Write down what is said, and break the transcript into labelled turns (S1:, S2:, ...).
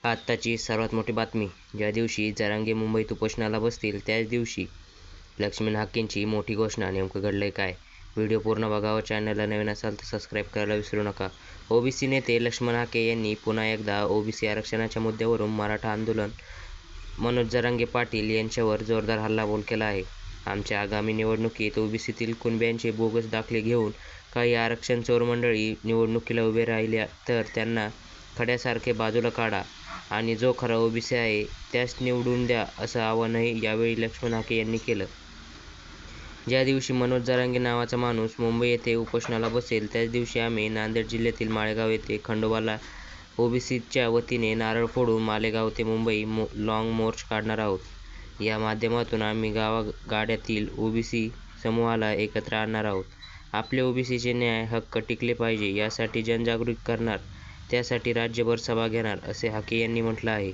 S1: आत्ताची सर्वात मोठी बातमी. ज्या दिवशी जरांगे मुंबईत उपोषणाला बसतील त्याच दिवशी लक्ष्मण हाकेंची मोठी घोषणा. नेमकं घडलंय काय? व्हिडिओ पूर्ण बघा व चॅनलला नवीन असाल तर सबस्क्राईब करायला विसरू नका. ओबीसी नेते लक्ष्मण हाके यांनी पुन्हा एकदा ओबीसी आरक्षणाच्या मुद्द्यावरून मराठा आंदोलन मनोज जरांगे पाटील यांच्यावर जोरदार हल्लाबोल केला आहे. आमच्या आगामी निवडणुकीत ओबीसीतील कुणब्यांचे बोगस दाखले घेऊन काही आरक्षण चोर मंडळी निवडणुकीला उभे राहिल्या तर त्यांना खड्यासारखे बाजूला काढा आणि जो खरा ओबीसी आहे त्यास निवडून द्या, असं आवाहनही यावेळी लक्ष्मण हाके यांनी केलं. ज्या दिवशी मनोज जरांगे नावाचा माणूस मुंबई येथे उपोषणाला बसेल त्याच दिवशी आम्ही नांदेड जिल्ह्यातील माळेगाव येथे खंडोबाला ओबीसीच्या वतीने नारळ फोडून मालेगाव ते मुंबई लॉंग मार्च काढणार आहोत. या माध्यमातून आम्ही गावागाड्यातील ओबीसी समूहाला एकत्र आणणार आहोत. आपले ओबीसीचे न्याय हक्क टिकले पाहिजे यासाठी जनजागृती करणार, त्यासाठी राज्यभर सभा घेणार, असे हाके यांनी म्हटलं आहे.